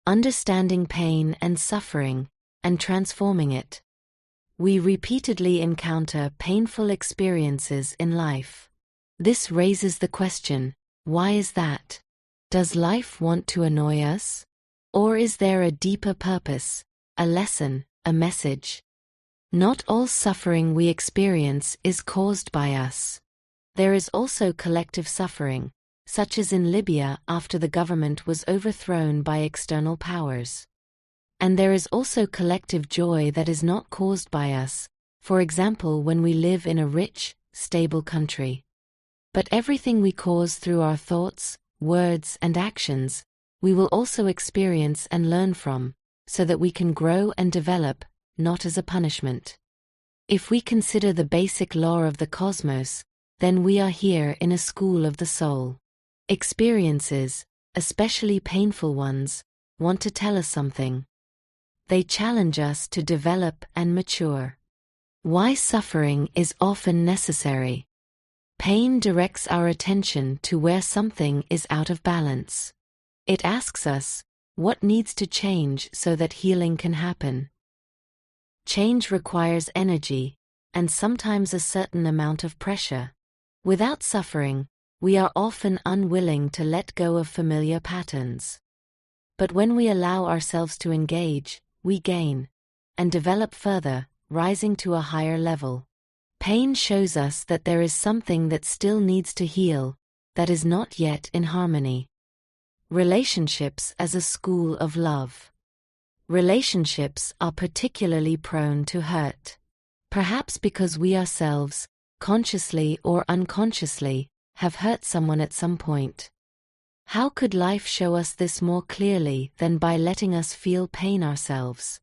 understanding pain and suffering, and transforming it. We repeatedly encounter painful experiences in life. This raises the question, why is that? Does life want to annoy us? Or is there a deeper purpose, a lesson, a message? Not all suffering we experience is caused by us. There is also collective suffering, such as in Libya after the government was overthrown by external powers. And there is also collective joy that is not caused by us, for example when we live in a rich, stable country. But everything we cause through our thoughts, words and actions, we will also experience and learn from, so that we can grow and develop, not as a punishment. If we consider the basic law of the cosmos, then we are here in a school of the soul. Experiences, especially painful ones, want to tell us something. They challenge us to develop and mature. Why suffering is often necessary. Pain directs our attention to where something is out of balance. It asks us, what needs to change so that healing can happen? Change requires energy, and sometimes a certain amount of pressure. Without suffering, we are often unwilling to let go of familiar patterns. But when we allow ourselves to engage, we gain, and develop further, rising to a higher level. Pain shows us that there is something that still needs to heal, that is not yet in harmony. Relationships as a school of love. Relationships are particularly prone to hurt. Perhaps because we ourselves, consciously or unconsciously, have hurt someone at some point. How could life show us this more clearly than by letting us feel pain ourselves?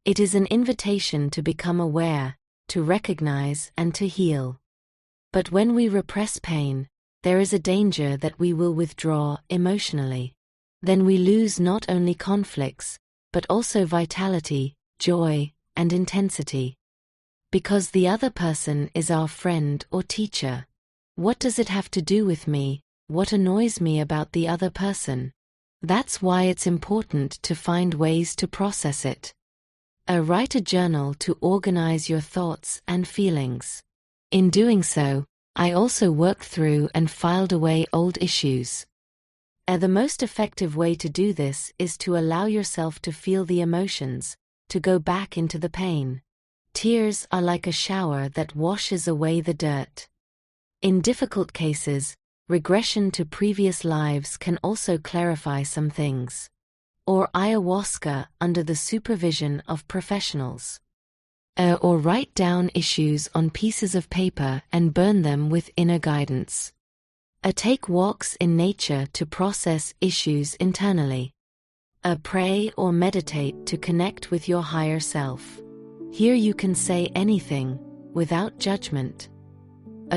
It is an invitation to become aware, to recognize and to heal. But when we repress pain, there is a danger that we will withdraw emotionally. Then we lose not only conflicts, but also vitality, joy, and intensity. Because the other person is our friend or teacher. What does it have to do with me? What annoys me about the other person? That's why it's important to find ways to process it. Write a journal to organize your thoughts and feelings. In doing so, I also worked through and filed away old issues. The most effective way to do this is to allow yourself to feel the emotions, to go back into the pain. Tears are like a shower that washes away the dirt. In difficult cases, regression to previous lives can also clarify some things. Or ayahuasca under the supervision of professionals. Or write down issues on pieces of paper and burn them with inner guidance. Take walks in nature to process issues internally. Pray or meditate to connect with your higher self. Here you can say anything, without judgment.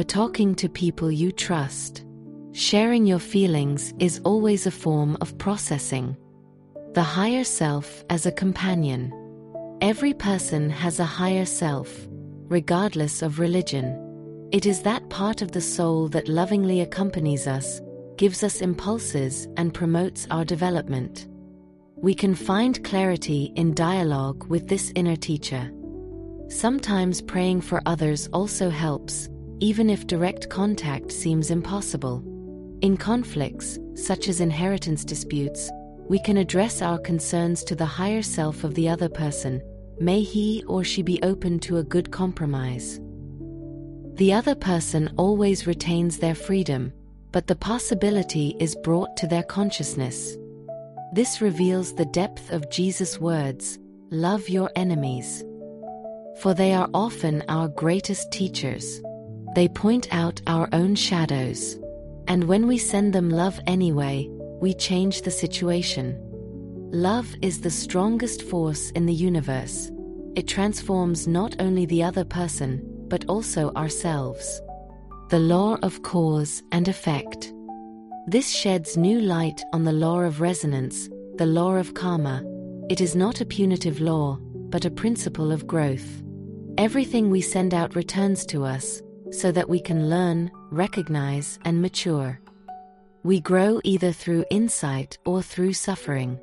Talking to people you trust. Sharing your feelings is always a form of processing. The higher self as a companion. Every person has a higher self, regardless of religion. It is that part of the soul that lovingly accompanies us, gives us impulses and promotes our development. We can find clarity in dialogue with this inner teacher. Sometimes praying for others also helps, even if direct contact seems impossible. In conflicts, such as inheritance disputes, we can address our concerns to the higher self of the other person. May he or she be open to a good compromise. The other person always retains their freedom, but the possibility is brought to their consciousness. This reveals the depth of Jesus' words, "Love your enemies." For they are often our greatest teachers. They point out our own shadows. And when we send them love anyway, we change the situation. Love is the strongest force in the universe. It transforms not only the other person, but also ourselves. The law of cause and effect. This sheds new light on the law of resonance, the law of karma. It is not a punitive law, but a principle of growth. Everything we send out returns to us, so that we can learn, recognize, and mature. We grow either through insight or through suffering.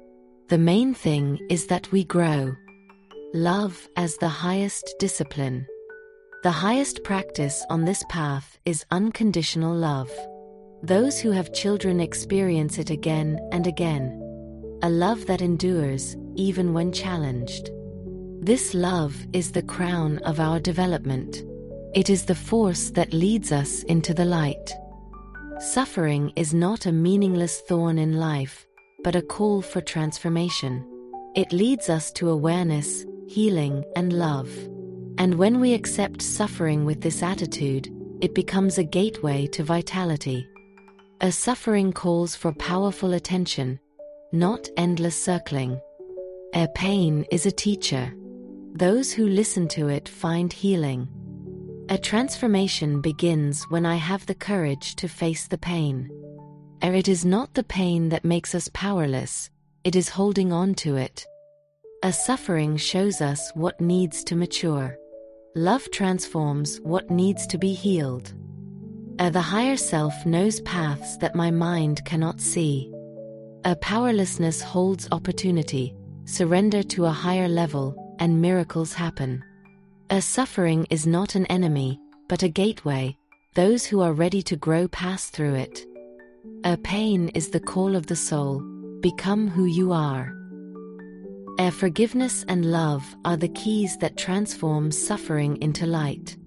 The main thing is that we grow. Love as the highest discipline. The highest practice on this path is unconditional love. Those who have children experience it again and again. A love that endures, even when challenged. This love is the crown of our development. It is the force that leads us into the light. Suffering is not a meaningless thorn in life, but a call for transformation. It leads us to awareness, healing, and love. And when we accept suffering with this attitude, it becomes a gateway to vitality. A suffering calls for powerful attention, not endless circling. A pain is a teacher. Those who listen to it find healing. A transformation begins when I have the courage to face the pain. It is not the pain that makes us powerless, it is holding on to it. A suffering shows us what needs to mature. Love transforms what needs to be healed. The higher self knows paths that my mind cannot see. A powerlessness holds opportunity, surrender to a higher level, and miracles happen. A suffering is not an enemy, but a gateway. Those who are ready to grow pass through it. A pain is the call of the soul. Become who you are. Forgiveness and love are the keys that transform suffering into light.